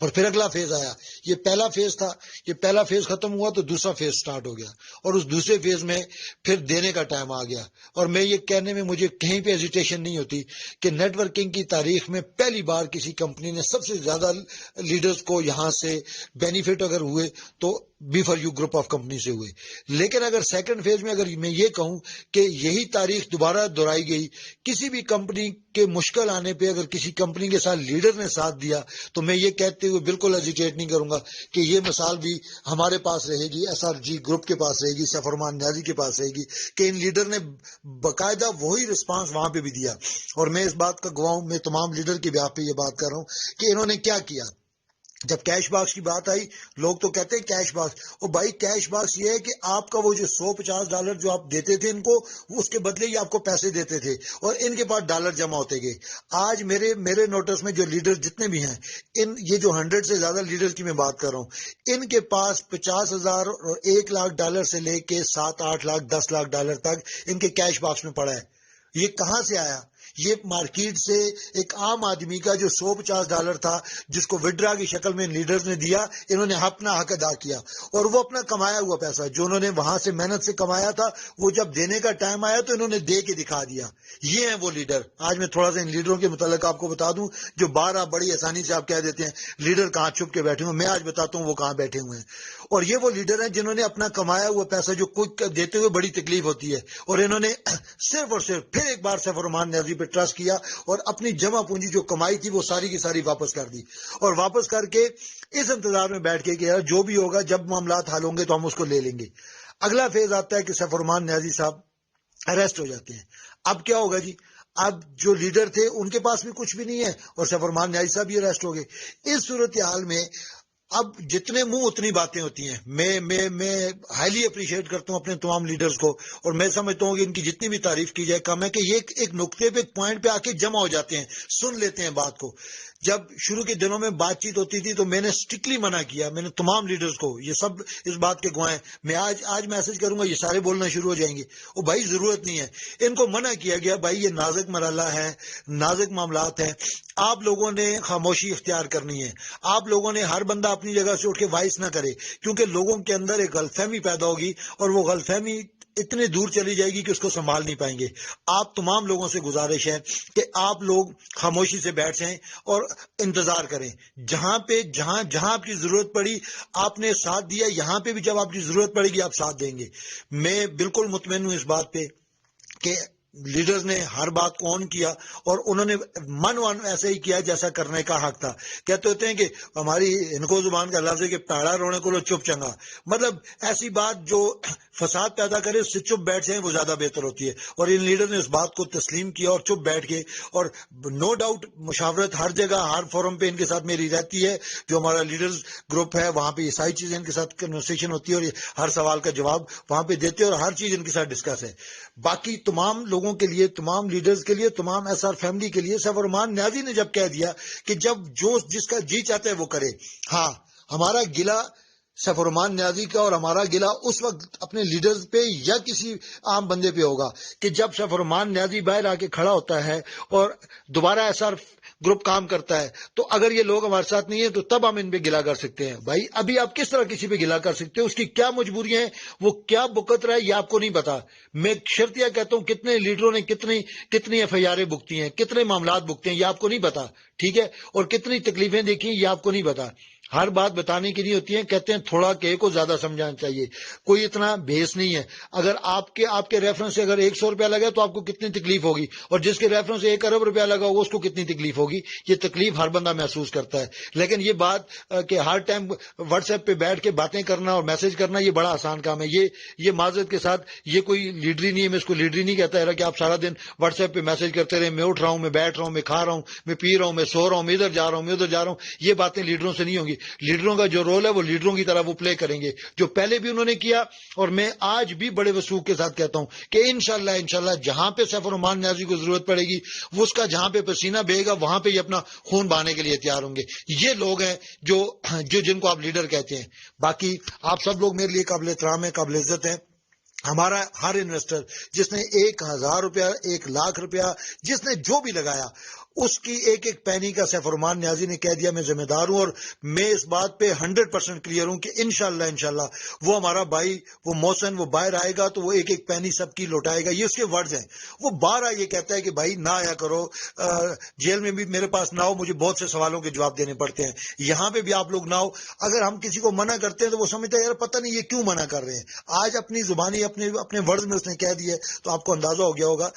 اور پھر اگلا فیز آیا. یہ پہلا فیز تھا, یہ پہلا فیز ختم ہوا تو دوسرا فیز سٹارٹ ہو گیا, اور اس دوسرے فیز میں پھر دینے کا ٹائم آ گیا. اور میں یہ کہنے میں مجھے کہیں پہ ہیزیٹیشن نہیں ہوتی کہ نیٹ ورکنگ کی تاریخ میں پہلی بار کسی کمپنی نے سب سے زیادہ لیڈرز کو یہاں سے بینیفٹ اگر ہوئے تو B for you group of company سے ہوئے. لیکن اگر سیکنڈ فیز میں اگر میں یہ کہوں کہ یہی تاریخ دوبارہ دہرائی گئی, کسی بھی کمپنی کے مشکل آنے پہ اگر کسی کمپنی کے ساتھ لیڈر نے ساتھ دیا, تو میں یہ کہتے ہوئے بالکل ہیزیٹیٹ نہیں کروں گا کہ یہ مثال بھی ہمارے پاس رہے گی, SRG گروپ کے پاس رہے گی, سیف ارمان نیازی کے پاس رہے گی کہ ان لیڈر نے باقاعدہ وہی رسپانس وہاں پہ بھی دیا. اور میں اس بات کا گواہ ہوں, میں تمام لیڈر کے بیاہ پہ یہ بات کر رہا ہوں کہ انہوں نے کیا کیا. جب کیش باکس کی بات آئی, لوگ تو کہتے ہیں کیش باکس, اور بھائی کیش باکس یہ ہے کہ آپ کا وہ جو $150 جو آپ دیتے تھے ان کو, اس کے بدلے ہی آپ کو پیسے دیتے تھے اور ان کے پاس ڈالر جمع ہوتے گئے. آج میرے نوٹس میں جو لیڈر جتنے بھی ہیں, یہ جو 100 سے زیادہ لیڈر کی میں بات کر رہا ہوں, ان کے پاس $50,000 اور $1,00,000 سے لے کے $7-8 لاکھ $10 لاکھ تک ان کے کیش باکس میں پڑا ہے. یہ کہاں سے آیا؟ یہ مارکیٹ سے ایک عام آدمی کا جو $150 تھا, جس کو وڈرا کی شکل میں لیڈرز نے دیا, انہوں نے اپنا حق ادا کیا, اور وہ اپنا کمایا ہوا پیسہ جو انہوں نے وہاں سے محنت سے کمایا تھا, وہ جب دینے کا ٹائم آیا تو انہوں نے دے کے دکھا دیا. یہ ہیں وہ لیڈر. آج میں تھوڑا سا ان لیڈروں کے متعلق آپ کو بتا دوں, جو بارہ بڑی آسانی سے آپ کہہ دیتے ہیں لیڈر کہاں چھپ کے بیٹھے ہوئے, میں آج بتاتا ہوں وہ کہاں بیٹھے ہوئے ہیں. اور یہ وہ لیڈر ہیں جنہوں نے اپنا کمایا ہوا پیسہ جو کوئی دیتے ہوئے بڑی تکلیف ہوتی ہے, اور انہوں نے صرف اور صرف پھر ایک بار سیف ارمان نیازی پہ ٹرسٹ کیا اور اپنی جمع پونجی جو کمائی تھی وہ ساری کی ساری واپس کر دی, اور واپس کر کے اس انتظار میں بیٹھ کے کہ یار جو بھی ہوگا جب معاملات حل ہوں گے تو ہم اس کو لے لیں گے. اگلا فیز آتا ہے کہ سیف ارمان نیازی صاحب اریسٹ ہو جاتے ہیں. اب کیا ہوگا جی؟ اب جو لیڈر تھے ان کے پاس بھی کچھ بھی نہیں ہے, اور سیف ارمان نیازی صاحب بھی اریسٹ ہو گئے. اس صورتحال میں اب جتنے منہ اتنی باتیں ہوتی ہیں. میں ہائیلی اپریشیٹ کرتا ہوں اپنے تمام لیڈرز کو, اور میں سمجھتا ہوں کہ ان کی جتنی بھی تعریف کی جائے کم ہے کہ یہ ایک نقطے پہ ایک پوائنٹ پہ آ کے جمع ہو جاتے ہیں, سن لیتے ہیں بات کو. جب شروع کے دنوں میں بات چیت ہوتی تھی تو میں نے اسٹرکٹلی منع کیا, میں نے تمام لیڈرز کو, یہ سب اس بات کے گواہ ہیں, میں آج میسج کروں گا یہ سارے بولنا شروع ہو جائیں گے, اور بھائی ضرورت نہیں ہے. ان کو منع کیا گیا, بھائی یہ نازک مرحلہ ہے, نازک معاملات ہیں, آپ لوگوں نے خاموشی اختیار کرنی ہے. آپ لوگوں نے ہر بندہ اپنی جگہ سے اٹھ کے وائس نہ کرے, کیونکہ لوگوں کے اندر ایک غلط فہمی پیدا ہوگی, اور وہ غلط فہمی اتنے دور چلی جائے گی کہ اس کو سنبھال نہیں پائیں گے. آپ تمام لوگوں سے گزارش ہے کہ آپ لوگ خاموشی سے بیٹھ جائیں اور انتظار کریں. جہاں آپ کی ضرورت پڑی آپ نے ساتھ دیا, یہاں پہ بھی جب آپ کی ضرورت پڑے گی آپ ساتھ دیں گے. میں بالکل مطمئن ہوں اس بات پہ کہ لیڈرز نے ہر بات کو آن کیا, اور انہوں نے من ایسا ہی کیا جیسا کرنے کا حق تھا. کہتے ہوتے ہیں کہ ہماری انکو زبان کا لفظ ہے کہ پیڑا رونے کو لو چپ چنگا, مطلب ایسی بات جو فساد پیدا کرے اس سے چپ بیٹھ جائیں وہ زیادہ بہتر ہوتی ہے. اور ان لیڈر نے اس بات کو تسلیم کیا اور چپ بیٹھ کے, اور نو ڈاؤٹ مشاورت ہر جگہ ہر فورم پہ ان کے ساتھ میری رہتی ہے. جو ہمارا لیڈرز گروپ ہے وہاں پہ یہ ساری چیزیں ان کے ساتھ کنورسیشن ہوتی ہے, اور ہر سوال کا جواب وہاں پہ دیتے ہیں, اور ہر چیز ان کے ساتھ ڈسکس ہے. باقی تمام لوگوں کے لیے, تمام لیڈرز کے لیے, تمام SR فیملی کے لیے, سیف ارمان نیازی نے جب کہہ دیا کہ جب جو جس کا جی چاہتا ہے وہ کرے. ہاں, ہمارا گلہ سیف ارمان نیازی کا اور ہمارا گلہ اس وقت اپنے لیڈرز پہ یا کسی عام بندے پہ ہوگا کہ جب سیف ارمان نیازی باہر آ کے کھڑا ہوتا ہے اور دوبارہ SR گروپ کام کرتا ہے, تو اگر یہ لوگ ہمارے ساتھ نہیں ہیں تو تب ہم ان پہ گلہ کر سکتے ہیں. بھائی ابھی آپ کس طرح کسی پہ گلہ کر سکتے ہیں؟ اس کی کیا مجبوریاں ہیں, وہ کیا بکت رہا ہے یہ آپ کو نہیں پتا. میں شرطیہ کہتا ہوں کتنے لیڈروں نے کتنی FIR بکتی ہیں, کتنے معاملات بکتے ہیں یہ آپ کو نہیں پتا, ٹھیک ہے, اور کتنی تکلیفیں دیکھی یہ آپ کو نہیں پتا. ہر بات بتانے کی نہیں ہوتی ہے. کہتے ہیں تھوڑا کہ کو زیادہ سمجھانا چاہیے, کوئی اتنا بھیس نہیں ہے. اگر آپ کے ریفرنس سے اگر 100 روپیہ لگا تو آپ کو کتنی تکلیف ہوگی, اور جس کے ریفرنس سے 1 ارب روپیہ لگا ہوگا اس کو کتنی تکلیف ہوگی. یہ تکلیف ہر بندہ محسوس کرتا ہے. لیکن یہ بات کہ ہر ٹائم واٹس ایپ پہ بیٹھ کے باتیں کرنا اور میسج کرنا یہ بڑا آسان کام ہے. یہ معذرت کے ساتھ یہ کوئی لیڈری نہیں ہے, میں اس کو لیڈری نہیں کہتا ہے کہ آپ سارا دن واٹس ایپ پہ میسج کرتے رہے, میں اٹھ رہا ہوں, میں بیٹھ رہا ہوں, میں کھا رہا ہوں, میں پی رہا ہوں, میں سو رہا ہوں, میں ادھر جا رہا ہوں, میں ادھر جا رہا ہوں. یہ باتیں لیڈروں سے نہیں ہوں گی. لیڈروں کا جو رول ہے وہ لیڈروں کی طرح وہ پلے کریں گے, جو پہلے بھی انہوں نے کیا, اور میں آج بھی بڑے وثوق کے ساتھ کہتا ہوں کہ انشاءاللہ جہاں پہ سیف ارمان نیازی کو ضرورت پڑے گی, وہ اس کا جہاں پہ پسینہ بہے گا وہاں پہ یہ اپنا خون بہانے کے لیے تیار ہوں گے. یہ لوگ ہیں جو جن کو آپ لیڈر کہتے ہیں. باقی آپ سب لوگ میرے لیے قابل احترام ہیں, قابل عزت ہیں. ہمارا ہر انویسٹر جس نے 1,000 روپیہ 1 لاکھ روپیہ جس نے جو بھی لگایا, اس کی ایک ایک پینی کا سیف الرحمان نیازی نے کہہ دیا میں ذمہ دار ہوں، اور میں اس بات پہ 100% کلیئر ہوں کہ انشاءاللہ وہ ہمارا بھائی وہ محسن وہ باہر آئے گا تو وہ ایک ایک پینی سب کی لوٹائے گا. یہ اس کے ورڈز ہیں. وہ بارہ یہ کہتا ہے کہ بھائی نہ آیا کرو، جیل میں بھی میرے پاس نہ ہو، مجھے بہت سے سوالوں کے جواب دینے پڑتے ہیں، یہاں پہ بھی آپ لوگ نہ ہو. اگر ہم کسی کو منع کرتے ہیں تو وہ سمجھتا ہے یار پتہ نہیں یہ کیوں منع کر رہے ہیں. آج اپنی زبانی اپنے ورڈز میں اس نے کہہ دیا ہے تو آپ کو اندازہ ہو گیا ہوگا.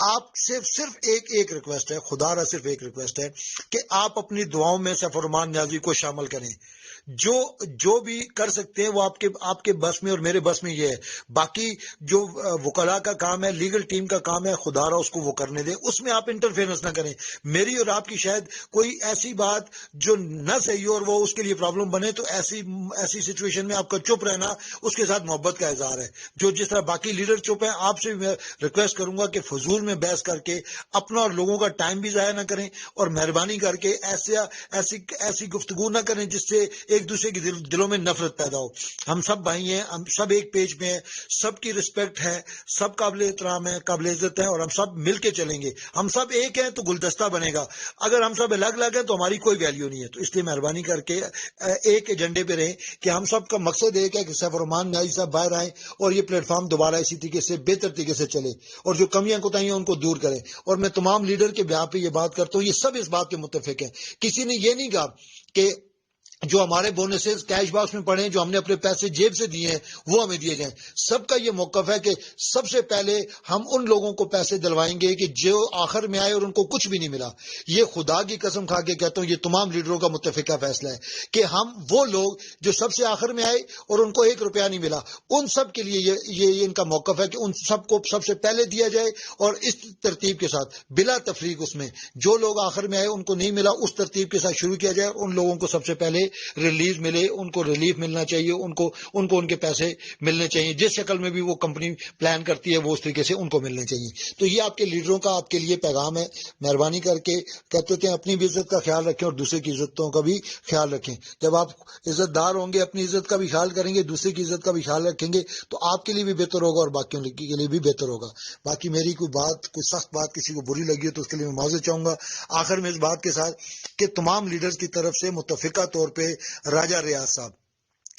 آپ سے صرف ایک ریکویسٹ ہے، خدا را صرف ایک ریکویسٹ ہے کہ آپ اپنی دعاؤں میں سیف الرحمان نیازی کو شامل کریں. جو بھی کر سکتے ہیں وہ آپ کے بس میں اور میرے بس میں یہ ہے. باقی جو وکلاء کا کام ہے، لیگل ٹیم کا کام ہے، خدا را اس کو وہ کرنے دیں، اس میں آپ انٹرفیئرنس نہ کریں. میری اور آپ کی شاید کوئی ایسی بات جو نہ صحیح ہو اور وہ اس کے لیے پرابلم بنے تو ایسی سچویشن میں آپ کا چپ رہنا اس کے ساتھ محبت کا اظہار ہے. جس طرح باقی لیڈر چپ ہیں، آپ سے بھی میں ریکویسٹ کروں گا کہ فضول میں بحث کر کے اپنا اور لوگوں کا ٹائم بھی ضائع نہ کریں، اور مہربانی کر کے ایسی گفتگو نہ کریں جس سے ایک دوسرے کے دلوں میں نفرت پیدا ہو. ہم سب بھائی ہیں، ہم سب ایک پیج میں ہیں، سب کی رسپیکٹ ہے، سب قابل احترام ہے، قابل عزت ہے، اور ہم سب مل کے چلیں گے. ہم سب ایک ہیں تو گلدستہ بنے گا. اگر ہم سب الگ الگ ہیں تو ہماری کوئی ویلیو نہیں ہے. تو اس لیے مہربانی کر کے ایک ایجنڈے پہ رہیں کہ ہم سب کا مقصد ایک ہے کہ سیف الرحمان نیازی صاحب باہر آئیں اور یہ پلیٹ فارم دوبارہ اسی طریقے سے بہتر طریقے سے چلے، اور جو کمیاں کوتاہیاں ان کو دور کریں. اور میں تمام لیڈر کے بیان پہ یہ بات کرتا ہوں، یہ سب اس بات کے متفق ہیں. کسی نے یہ نہیں کہا کہ جو ہمارے بونسز کیش باکس میں پڑے ہیں، جو ہم نے اپنے پیسے جیب سے دیے ہیں وہ ہمیں دیے جائیں. سب کا یہ موقف ہے کہ سب سے پہلے ہم ان لوگوں کو پیسے دلوائیں گے کہ جو آخر میں آئے اور ان کو کچھ بھی نہیں ملا. یہ خدا کی قسم کھا کے کہتا ہوں، یہ تمام لیڈروں کا متفقہ فیصلہ ہے کہ ہم وہ لوگ جو سب سے آخر میں آئے اور ان کو 1 روپیہ نہیں ملا، ان سب کے لیے یہ ان کا موقف ہے کہ ان سب کو سب سے پہلے دیا جائے، اور اس ترتیب کے ساتھ بلا تفریق اس میں جو لوگ آخر میں آئے ان کو نہیں ملا اس ترتیب کے ساتھ شروع کیا جائے، اور ان لوگوں کو سب سے پہلے ریلیز ملے، ان کو ریلیف ملنا چاہیے، ان کے پیسے ملنے چاہیے، جس شکل میں بھی وہ کمپنی پلان کرتی ہے وہ اس طریقے سے ان کو ملنے چاہیے. تو یہ آپ کے لیڈروں کا آپ کے لیے پیغام ہے. مہربانی کر کے کہتے ہیں اپنی بھی عزت کا خیال رکھیں اور دوسرے کی عزتوں کا بھی خیال رکھیں. جب آپ عزت دار ہوں گے، اپنی عزت کا بھی خیال کریں گے، دوسرے کی عزت کا بھی خیال رکھیں گے، تو آپ کے لیے بھی بہتر ہوگا اور باقیوں کے لیے بھی بہتر ہوگا. باقی میری کوئی سخت بات کسی کو بری لگی ہو تو اس کے لیے میں معذرت چاہوں گا. آخر میں اس بات کے ساتھ کہ تمام لیڈرز کی طرف سے متفقہ طور پہ راجہ ریاض صاحب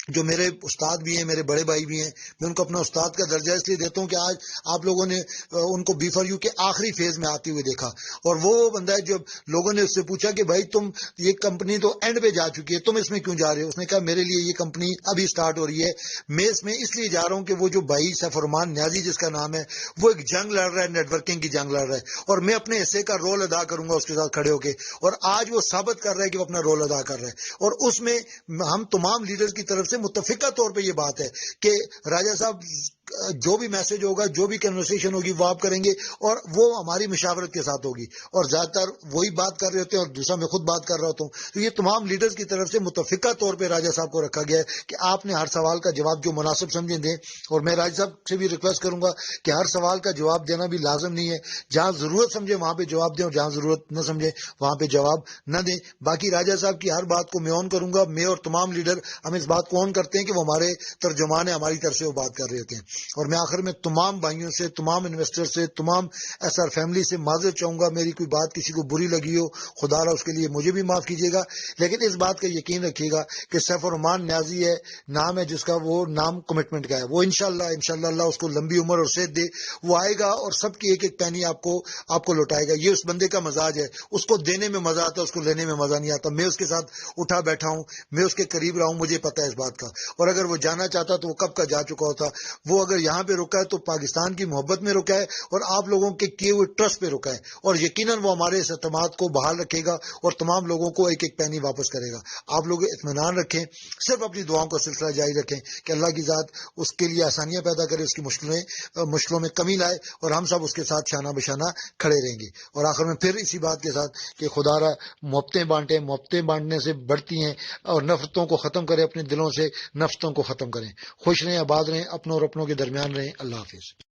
جو میرے استاد بھی ہیں، میرے بڑے بھائی بھی ہیں، میں ان کو اپنا استاد کا درجہ اس لیے دیتا ہوں کہ آج آپ لوگوں نے ان کو بی فار یو کے آخری فیز میں آتے ہوئے دیکھا، اور وہ بندہ ہے جب لوگوں نے اس سے پوچھا کہ بھائی تم یہ کمپنی تو اینڈ پہ جا چکی ہے، تم اس میں کیوں جا رہے ہو؟ اس نے کہا میرے لیے یہ کمپنی ابھی سٹارٹ ہو رہی ہے، میں اس میں اس لیے جا رہا ہوں کہ وہ جو بھائی سیف الرحمان نیازی جس کا نام ہے وہ ایک جنگ لڑ رہا ہے، نیٹ ورکنگ کی جنگ لڑ رہا ہے، اور میں اپنے حصے کا رول ادا کروں گا اس کے ساتھ کھڑے ہو کے. اور آج وہ ثابت کر رہا ہے کہ وہ اپنا رول ادا کر رہا ہے، اور اس میں ہم تمام لیڈرز کی طرف سے متفقہ طور پہ یہ بات ہے کہ راجہ صاحب جو بھی میسج ہوگا، جو بھی کنورسیشن ہوگی وہ آپ کریں گے، اور وہ ہماری مشاورت کے ساتھ ہوگی، اور زیادہ تر وہی بات کر رہے ہوتے ہیں اور دوسرا میں خود بات کر رہا ہوتا ہوں. تو یہ تمام لیڈرز کی طرف سے متفقہ طور پہ راجہ صاحب کو رکھا گیا ہے کہ آپ نے ہر سوال کا جواب جو مناسب سمجھیں دیں. اور میں راجہ صاحب سے بھی ریکویسٹ کروں گا کہ ہر سوال کا جواب دینا بھی لازم نہیں ہے، جہاں ضرورت سمجھے وہاں پہ جواب دیں اور جہاں ضرورت نہ سمجھے وہاں پہ جواب نہ دیں. باقی راجہ صاحب کی ہر بات کو میں آن کروں گا. میں اور تمام لیڈر ہم اس بات کو آن کرتے ہیں کہ وہ ہمارے ترجمان ہیں، ہماری طرف سے وہ بات کر رہے ہوتے ہیں. اور میں آخر میں تمام بھائیوں سے، تمام انویسٹر سے، تمام ایس آر فیملی سے معذرت چاہوں گا. میری کوئی بات کسی کو بری لگی ہو خدا را اس کے لیے مجھے بھی معاف کیجیے گا، لیکن اس بات کا یقین رکھیے گا کہ سیف الرحمان نیازی ہے نام ہے جس کا، وہ نام کمٹمنٹ کا ہے. وہ انشاءاللہ اللہ اس کو لمبی عمر اور صحت دے، وہ آئے گا اور سب کی ایک ایک پینی آپ کو لوٹائے گا. یہ اس بندے کا مزاج ہے، اس کو دینے میں مزہ آتا ہے، اس کو لینے میں مزہ نہیں آتا. میں اس کے ساتھ اٹھا بیٹھا ہوں، میں اس کے قریب رہا ہوں، مجھے پتہ ہے اس بات کا. اور اگر وہ جانا چاہتا تو وہ کب کا جا چکا ہوتا. وہ اگر یہاں پہ رکا ہے تو پاکستان کی محبت میں رکا ہے اور آپ لوگوں کے کیے ہوئے ٹرسٹ پہ رکا ہے، اور یقیناً وہ ہمارے اس اعتماد کو بحال رکھے گا اور تمام لوگوں کو ایک ایک پینی واپس کرے گا. آپ لوگ اطمینان رکھیں، صرف اپنی دعاؤں کا سلسلہ جاری رکھیں کہ اللہ کی ذات اس کے لیے آسانیاں پیدا کرے، اس کی مشکلوں میں کمی لائے، اور ہم سب اس کے ساتھ شانہ بشانہ کھڑے رہیں گے. اور آخر میں پھر اسی بات کے ساتھ کہ خدا را محبتیں بانٹیں، محبتیں بانٹنے سے بڑھتی ہیں، اور نفرتوں کو ختم کریں، اپنے دلوں سے نفرتوں کو ختم کریں. خوش رہیں، آباد رہیں، اپنوں اور اپنوں کے درمیان رہیں. اللہ حافظ.